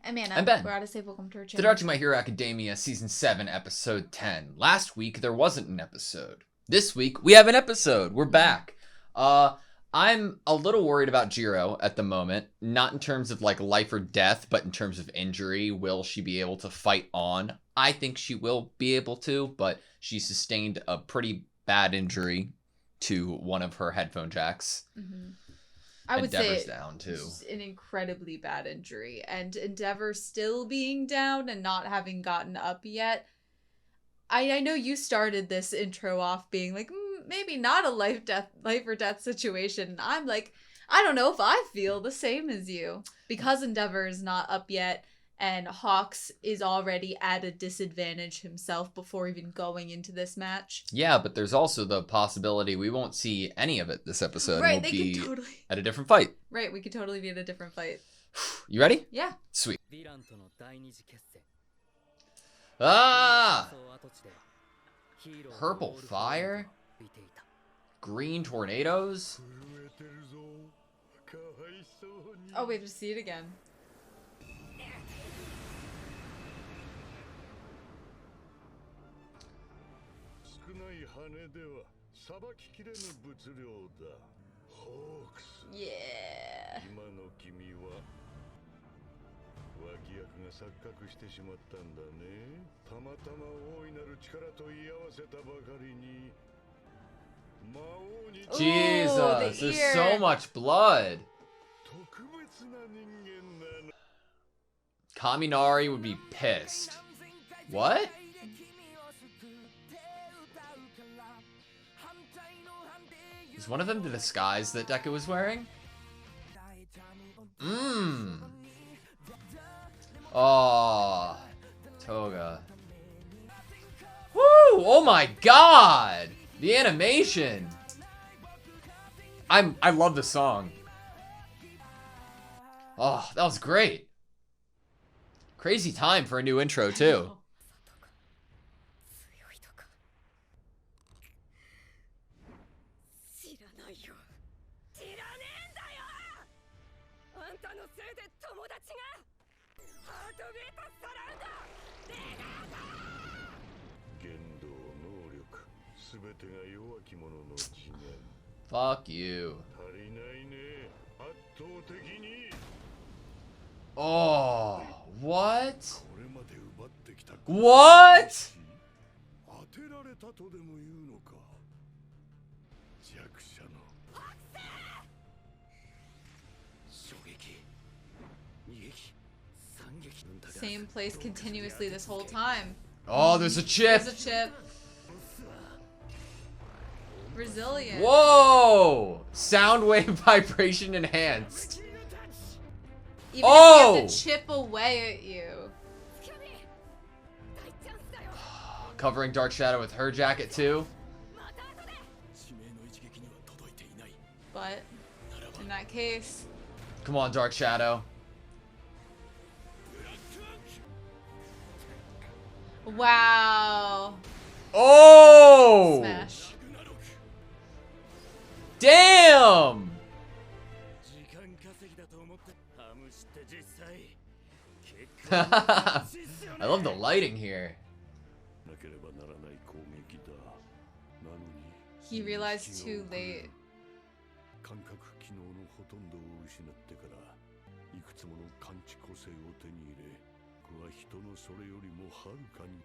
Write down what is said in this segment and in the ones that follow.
I'm Anna. I'm Ben. We're AutoSave. Welcome to our channel. Today, My Hero Academia Season 7, Episode 10. Last week, there wasn't an episode. This week, we have an episode. We're back. I'm a little worried about Jiro at the moment. Not in terms of, like, life or death, but in terms of injury. Will she be able to fight on? I think she will be able to, but she sustained a pretty bad injury to one of her headphone jacks. Mm-hmm. I would Endeavor's say down too. An incredibly bad injury, and Endeavor still being down and not having gotten up yet. I know you started this intro off being like, maybe not a life or death situation. I'm like, I don't know if I feel the same as you, because Endeavor is not up yet, and Hawks is already at a disadvantage himself before even going into this match. Yeah, but there's also the possibility we won't see any of it this episode. Right, we'll they be could totally at a different fight. Right, we could totally be at a different fight. You ready? Yeah. Sweet. Ah! Purple fire? Green tornadoes? Oh, we have to see it again. Yeah. Jesus, there's so much blood. Kaminari would be pissed. What? Is one of them the disguise that Deku was wearing? Oh, Toga. Woo! Oh my god! The animation! I love the song. Oh, that was great. Crazy time for a new intro, too. Fuck you. Oh, what? What? Same place continuously this whole time. Oh, there's a chip. There's a chip. Resilient. Whoa! Sound wave vibration enhanced. Even if you have to chip away at you. Covering Dark Shadow with her jacket too. But in that case, come on, Dark Shadow. Wow. Oh! Smash. Damn! I love the lighting here. He realized too late.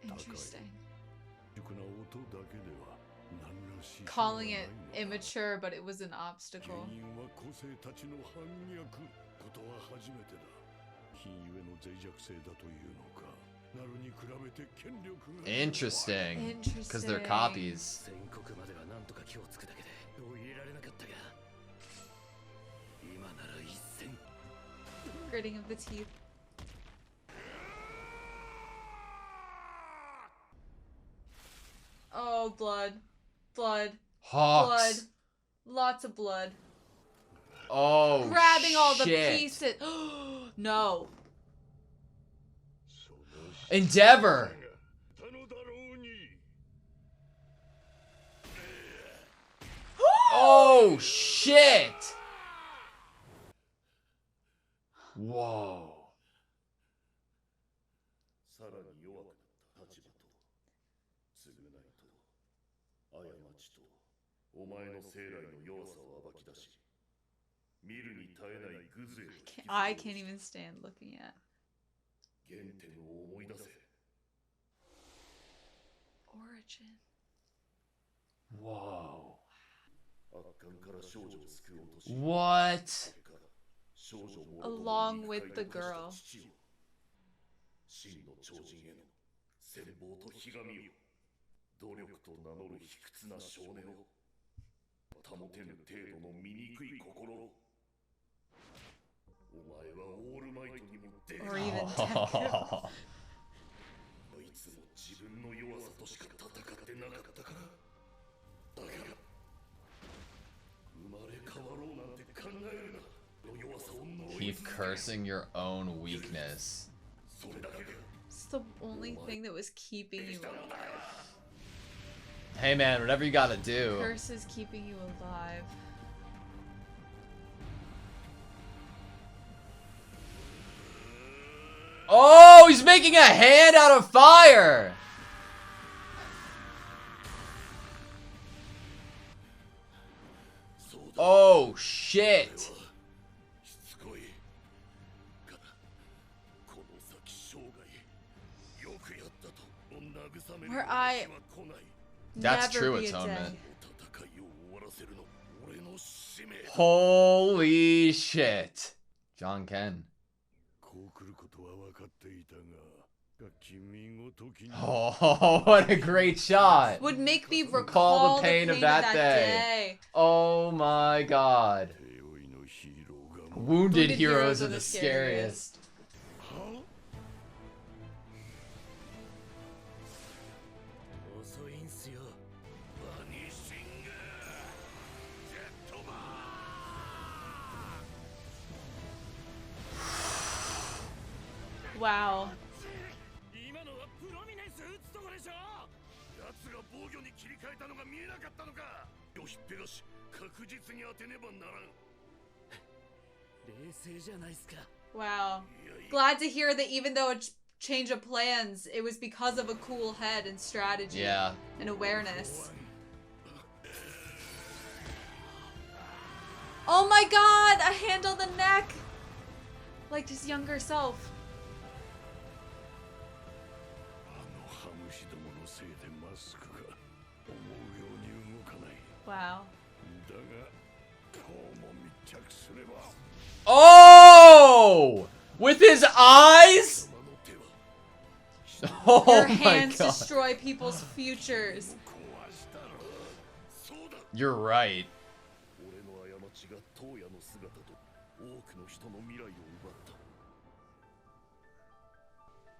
Interesting. Calling it immature, but it was an obstacle. Interesting. Because they're copies. Gritting of the teeth. Oh, blood. Blood. Hawks. Blood. Lots of blood. Oh, grabbing all the shit. pieces. No. Endeavor. Oh, shit. Whoa. さらに弱くなった立場と償いと過ちとお前の生来の弱さを暴き出し見るに耐えないグズへと引きずり I can't even stand looking at 原点を思い出せ origin. Whoa. 悪漢から少女を救おうとし What? 少女も Along with the girl. 真の超人への羨望とひがみを努力と名乗る卑屈な少年を保てぬ程度の醜い心をお前はオールマイトにも出 Or even Deku. いつも自分の弱さとしか戦ってなかったからだから生まれ変わろうなんて考えるなの弱さを呪い Keep cursing your own weakness. それだけが It's the only thing that was keeping you alive. Hey man, whatever you gotta do. Curse is keeping you alive. Oh, he's making a hand out of fire! Oh, shit! しつこいからこの先生涯よくやったと慰める Where 日は I 来ない That's never true be a atonement. day. 戦いを終わらせるの俺の使命だ Holy shit. John Ken. こう来ることは分かっていたが君ごときに Oh, what a great shot! Would make me Recall recall the pain of that day. Oh my god. 手負いのヒーローが Wounded Wounded heroes heroes are are the the scariest. 遅いんすよバニッシングジェットバー Wow. 今のはプロミネンス打つとこでしょ奴が防御に切り替えたのが見えなかったのかよひっぺがし確実に当てねばならん冷静じゃないっすか Wow. Glad to hear that even though a change of plans, it was because of a cool head and strategy Yeah. and awareness. Oh my god! A hand on the neck! Like his younger self. あのハムシどものせいでマスクが思うように動かない Wow. だがこうも密着すれば Oh! With his eyes? 様の手は Oh Your my hands god. destroy people's futures. 壊したろそうだ You're right. 俺の過ちが東野の姿と多くの人の未来を奪った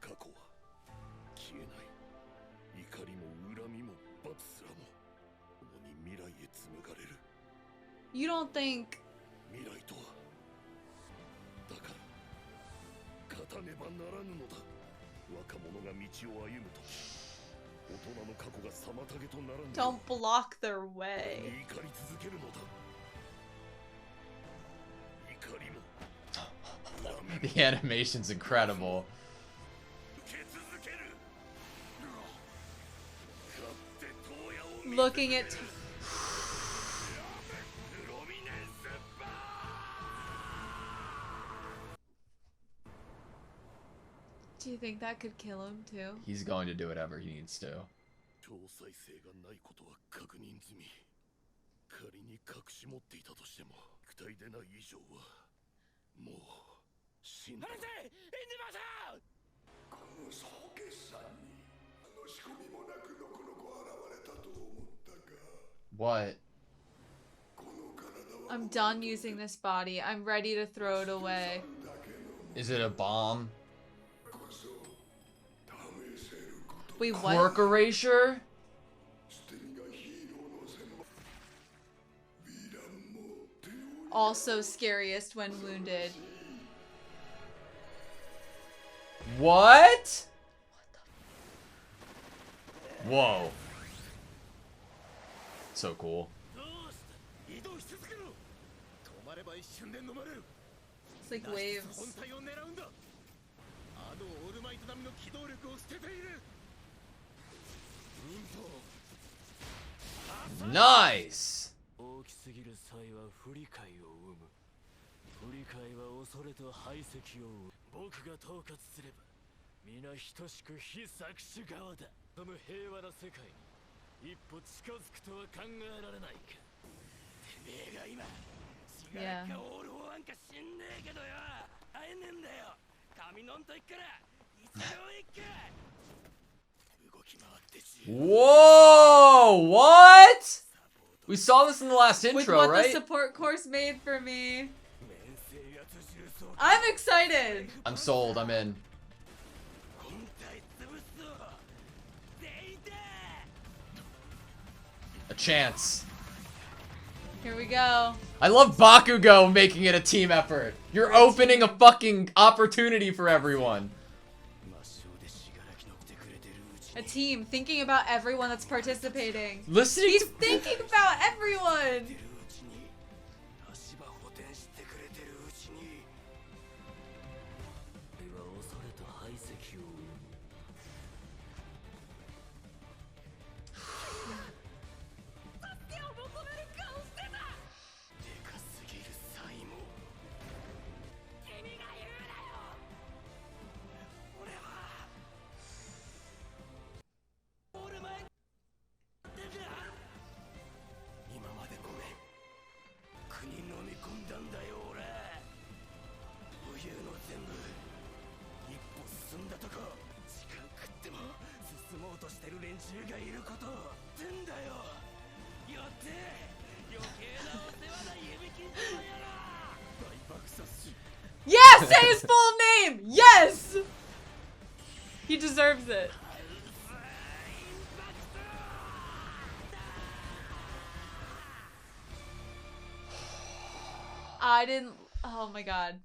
過去は消えない怒りも恨みも罰すらも共に未来へ紡がれる You don't think 未来とはだから勝たねばならぬのだ若者が道を歩むと大人の過去が妨げとならぬ don't block their way. 怒り続けるのだ怒りも The animation's incredible. 受け続ける勝って東野を Looking at プロミネンスバー Do you think that could kill him too? He's going to do whatever he needs to. 超再生がないことは確認済み仮に隠し持っていたとしても肉体でない以上はもう死んだこの総決算に仕込みもなくのこの子現れたと思ったが What? この体は I'm done using this body. I'm ready to throw it away. Is it a bomb? こそ試せること Wait, Quirk what? erasure? 捨て身がヒーローの専門ヴィランも手を Also scariest when wounded. What? Whoa. So cool. どうした移動し続けろ止まれば一瞬で飲まれる It's like waves. 本体を狙うんだあのオールマイトなの機動力を捨てている。Nice! 大きすぎる際は不理解を生む。不理解は恐れと排斥を生む。僕が統括すれば皆等しく非搾取側だ。その平和な世界に一歩近づくとは考えられないか。てめえが今シガラかオールフォワンか知んねえけどよ、会えねえんだよ。神のんと行くから一応行く。動き回ってし Whoa! What? We saw this in the last With intro, what right? the support course made for me. I'm excited. I'm sold. I'm in. A chance. Here we go. I love Bakugo making it a team effort. You're opening a fucking opportunity for everyone. A team thinking about everyone that's participating. Listening He's to thinking about everyone. Yes! Say his full name! Yes! He deserves it. I didn't... Oh my god.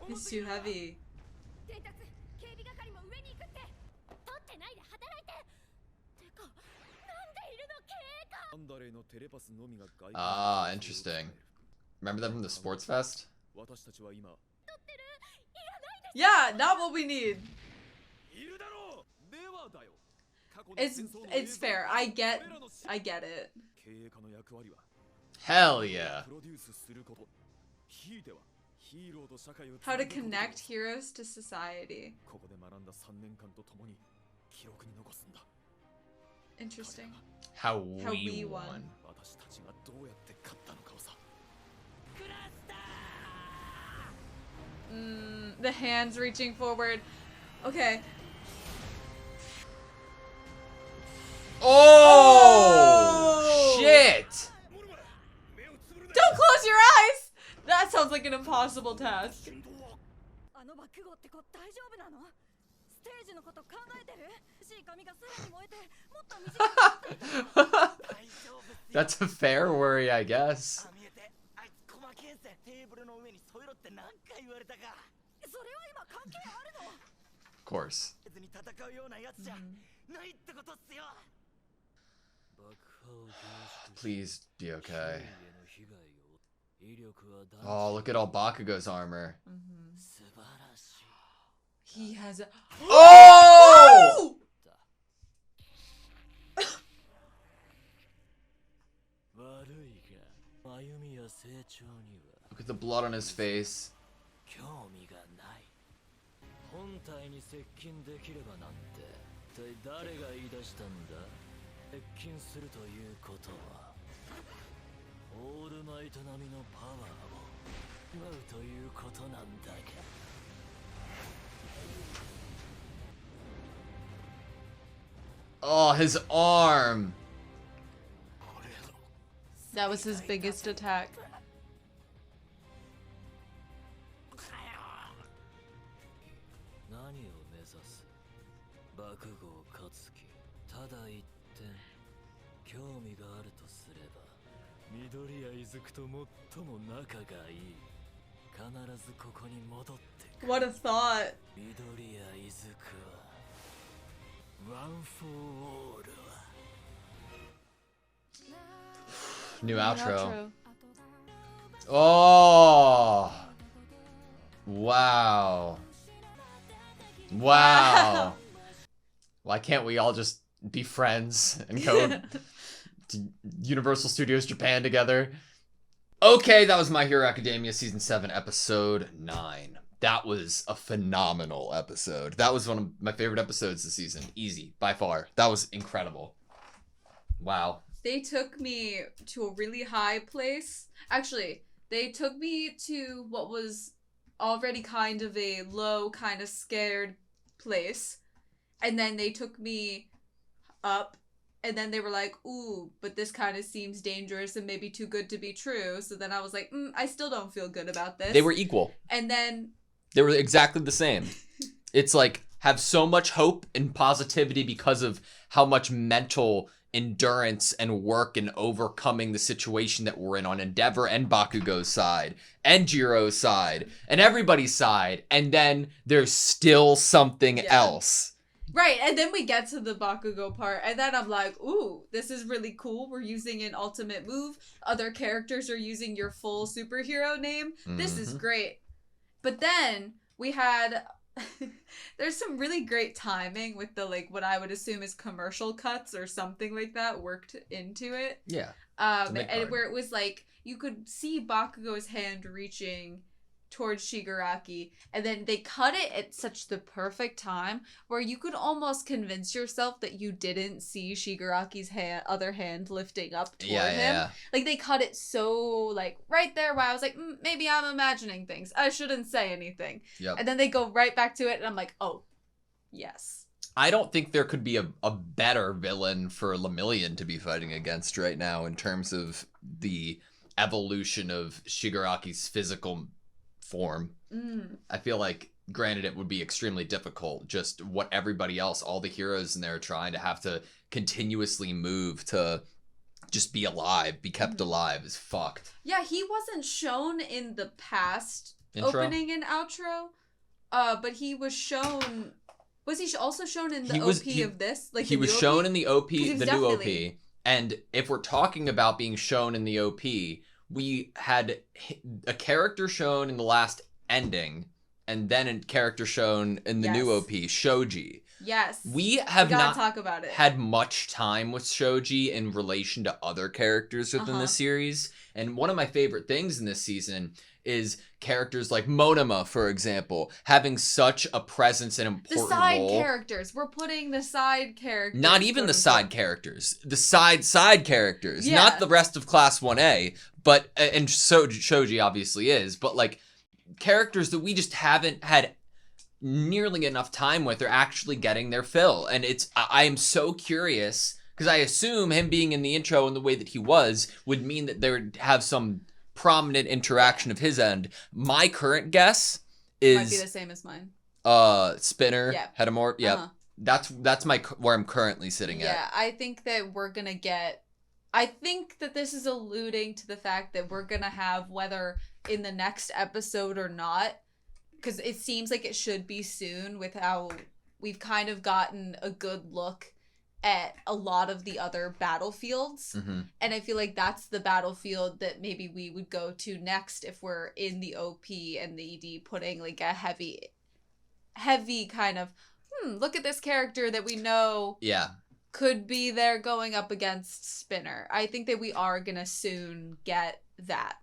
It's too heavy. Ah, interesting. Remember them from the sports fest? Yeah, not what we need. It's fair. I get it. Hell yeah. How to connect heroes to society. Interesting. How How we we won. won. The hands reaching forward. Okay. Oh! Shit! Don't close your eyes! That sounds like an impossible task. That's a fair worry, I guess. Of course. Please be okay. Oh, look at all Bakugo's armor. He has a... Oh! Look at the blood on his face. Oh, his arm. That was his biggest attack. What a thought. New outro. Oh. Wow. Wow. Why can't we all just be friends and go to Universal Studios Japan together? Okay, that was My Hero Academia Season 7, Episode 9. That was a phenomenal episode. That was one of my favorite episodes this season. Easy, by far. That was incredible. Wow. They took me to a really high place. Actually, they took me to what was already kind of a low, kind of scared place. And then they took me up. And then they were like, ooh, but this kind of seems dangerous and maybe too good to be true. So then I was like, I still don't feel good about this. They were equal. And then... They were exactly the same. It's like, have so much hope and positivity because of how much mental endurance and work and overcoming the situation that we're in on Endeavor and Bakugo's side and Jiro's side and everybody's side. And then there's still something else. Right, and then we get to the Bakugo part, and then I'm like, ooh, this is really cool. We're using an ultimate move. Other characters are using your full superhero name. This is great. But then we had... there's some really great timing with the, like, what I would assume is commercial cuts or something like that worked into it. Yeah. And where it was like, you could see Bakugo's hand reaching towards Shigaraki, and then they cut it at such the perfect time where you could almost convince yourself that you didn't see Shigaraki's other hand lifting up toward him. Yeah. Like, they cut it so, like, right there where I was like, maybe I'm imagining things. I shouldn't say anything. Yep. And then they go right back to it, and I'm like, oh, yes. I don't think there could be a better villain for Lemillion to be fighting against right now in terms of the evolution of Shigaraki's physical form. I feel like, granted, it would be extremely difficult, just what everybody else, all the heroes in there, are trying to have to continuously move to just be alive, be kept alive, is fucked. Yeah, he wasn't shown in the past opening and outro, but he was shown... Was he also shown in the OP of this? Like, he was shown in the OP, the new OP. And if we're talking about being shown in the OP, we had a character shown in the last ending, and then a character shown in the new OP, Shoji. Yes. We have not talk about it. Had much time with Shoji in relation to other characters within the series. And one of my favorite things in this season is characters like Monoma, for example, having such a presence and important role. The side characters. We're putting the side characters. Not even the side characters. The side characters. Yeah. Not the rest of Class 1A. But, and Shoji obviously is, but like characters that we just haven't had nearly enough time with are actually getting their fill. And I am so curious, because I assume him being in the intro and the way that he was would mean that they would have some prominent interaction of his end. My current guess is... Might be the same as mine. Spinner, Hedamort, yep. That's where I'm currently sitting at. Yeah, I think that we're gonna get... I think that this is alluding to the fact that we're gonna have, whether in the next episode or not, because it seems like it should be soon with how we've kind of gotten a good look at a lot of the other battlefields. And I feel like that's the battlefield that maybe we would go to next if we're in the OP and the ED putting like a heavy kind of, look at this character that we know could be there going up against Spinner. I think that we are gonna soon get that.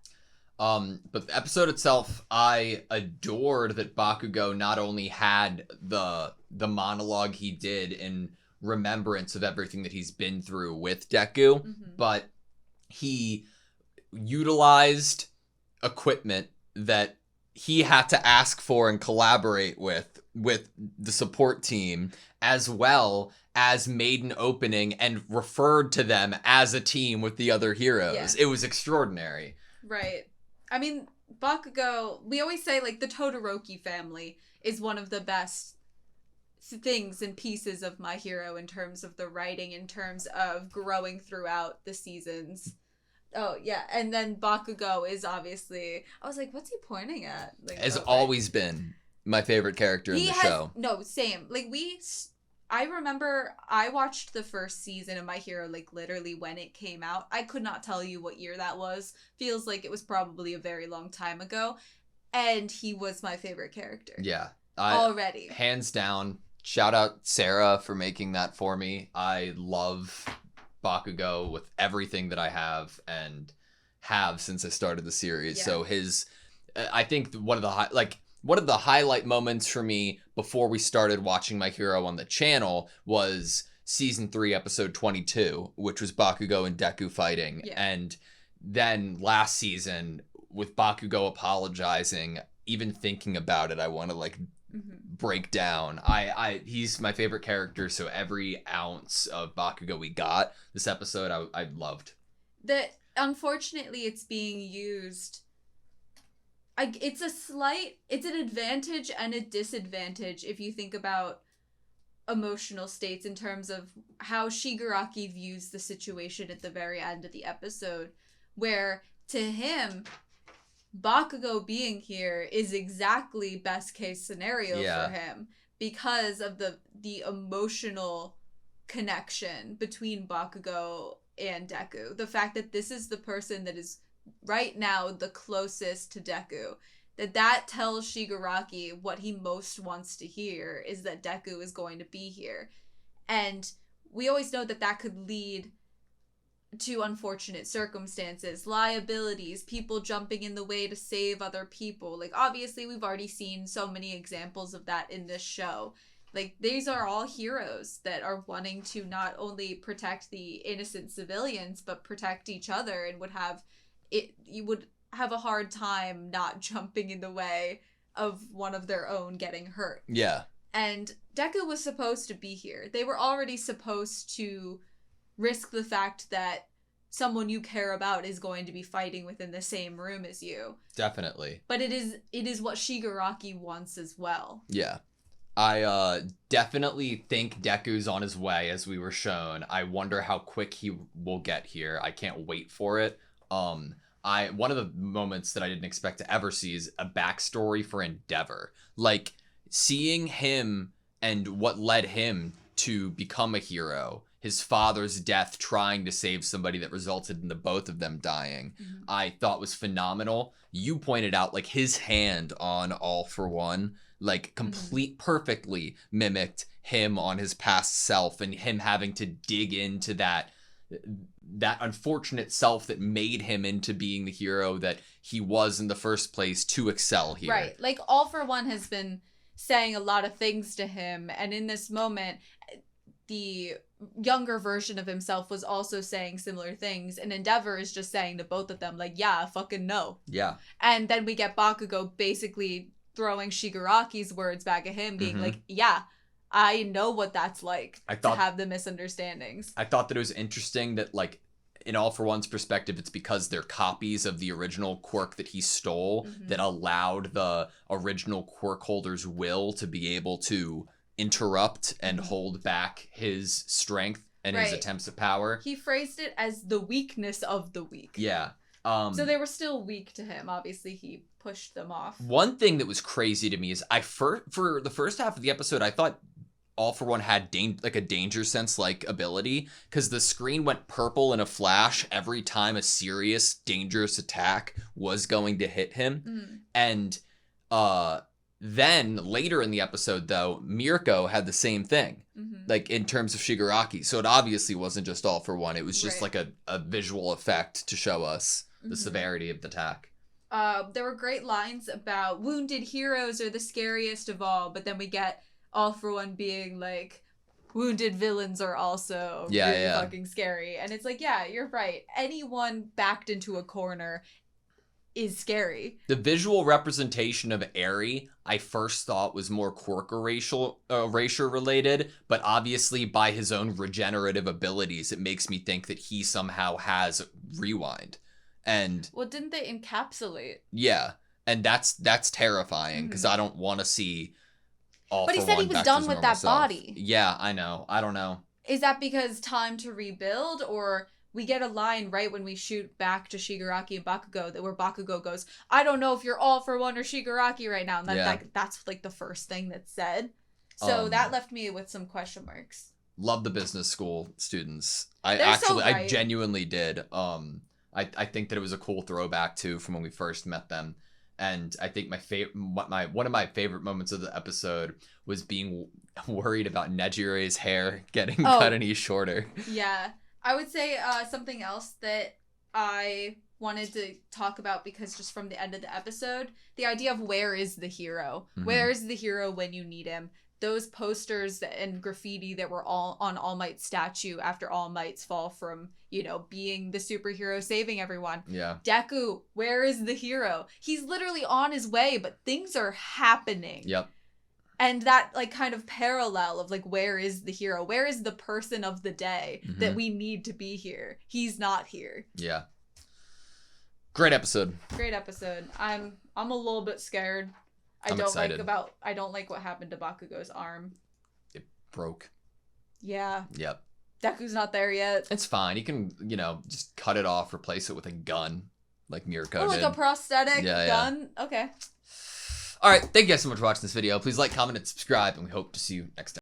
But the episode itself, I adored that Bakugo not only had the monologue he did in remembrance of everything that he's been through with Deku, but he utilized equipment that he had to ask for and collaborate with the support team, as well as made an opening and referred to them as a team with the other heroes. It was extraordinary. Right. I mean, Bakugo, we always say, like, the Todoroki family is one of the best things and pieces of My Hero in terms of the writing, in terms of growing throughout the seasons. Oh, yeah. And then Bakugo is obviously... I was like, what's he pointing at? Like, has always been my favorite character in the show. No, same. Like, I remember I watched the first season of My Hero, like, literally when it came out. I could not tell you what year that was. Feels like it was probably a very long time ago. And he was my favorite character. Yeah. Already. Hands down, shout out Sarah for making that for me. I love Bakugo with everything that I have and have since I started the series. Yeah. So I think one of the highlight moments for me before we started watching My Hero on the channel was season 3, episode 22, which was Bakugo and Deku fighting. Yeah. And then last season with Bakugo apologizing, even thinking about it, I want to like break down. He's my favorite character, so every ounce of Bakugo we got this episode, I loved. That unfortunately it's being used. It's an advantage and a disadvantage if you think about emotional states in terms of how Shigaraki views the situation at the very end of the episode, where to him, Bakugo being here is exactly best case scenario for him because of the emotional connection between Bakugo and Deku. The fact that this is the person that is right now the closest to Deku, that tells Shigaraki what he most wants to hear is that Deku is going to be here. And we always know that could lead to unfortunate circumstances, liabilities, people jumping in the way to save other people. Like, obviously we've already seen so many examples of that in this show. Like, these are all heroes that are wanting to not only protect the innocent civilians but protect each other, and you would have a hard time not jumping in the way of one of their own getting hurt. Yeah. And Deku was supposed to be here. They were already supposed to risk the fact that someone you care about is going to be fighting within the same room as you. Definitely. But it is what Shigaraki wants as well. Yeah. I definitely think Deku's on his way, as we were shown. I wonder how quick he will get here. I can't wait for it. One of the moments that I didn't expect to ever see is a backstory for Endeavor. Like, seeing him and what led him to become a hero, his father's death trying to save somebody that resulted in the both of them dying, I thought was phenomenal. You pointed out, like, his hand on All for One, like, perfectly mimicked him on his past self, and him having to dig into that unfortunate self that made him into being the hero that he was in the first place to excel here. Right. Like, All for One has been saying a lot of things to him, and in this moment, the younger version of himself was also saying similar things, and Endeavor is just saying to both of them, like, yeah, fucking no. Yeah. And then we get Bakugo basically throwing Shigaraki's words back at him, being like, yeah, I know what that's like to have the misunderstandings. I thought that it was interesting that, like, in All for One's perspective, it's because they're copies of the original quirk that he stole that allowed the original quirk holder's will to be able to interrupt and hold back his strength and his attempts at power. He phrased it as the weakness of the weak. Yeah. So they were still weak to him. Obviously, he pushed them off. One thing that was crazy to me is for the first half of the episode, I thought All for One had a danger sense like ability, because the screen went purple in a flash every time a serious, dangerous attack was going to hit him. And then later in the episode, though, Mirko had the same thing, like in terms of Shigaraki. So it obviously wasn't just All for One. It was just like a visual effect to show us the severity of the attack. There were great lines about wounded heroes are the scariest of all, but then we get All for One being like, wounded villains are also really fucking scary. And it's like, yeah, you're right. Anyone backed into a corner is scary. The visual representation of Eri, I first thought was more quirk erasure related, but obviously by his own regenerative abilities, it makes me think that he somehow has rewind. And well, didn't they encapsulate? Yeah, and that's terrifying, because I don't want to see All But for he said One he was back to done his with normal that self. body. Yeah, I know. I don't know. Is that because time to rebuild, or we get a line right when we shoot back to Shigaraki and Bakugo where Bakugo goes, I don't know if you're All for One or Shigaraki right now, and then that's like the first thing that's said. So that left me with some question marks. Love the business school students. So I right. genuinely did. I think that it was a cool throwback too from when we first met them. And I think one of my favorite moments of the episode was being worried about Nejire's hair getting cut any shorter. Yeah. I would say something else that I wanted to talk about, because just from the end of the episode, the idea of where is the hero? Mm-hmm. Where is the hero when you need him? Those posters and graffiti that were all on All Might's statue after All Might's fall from, being the superhero saving everyone. Yeah. Deku, where is the hero? He's literally on his way, but things are happening. Yep. And that, kind of parallel of, where is the hero? Where is the person of the day that we need to be here? He's not here. Yeah. Great episode. Great episode. I'm a little bit scared. I don't like what happened to Bakugo's arm. It broke. Yeah. Yep. Deku's not there yet. It's fine. He can, just cut it off, replace it with a gun, like Mirko did. A prosthetic gun? Yeah. Okay. All right. Thank you guys so much for watching this video. Please like, comment, and subscribe, and we hope to see you next time.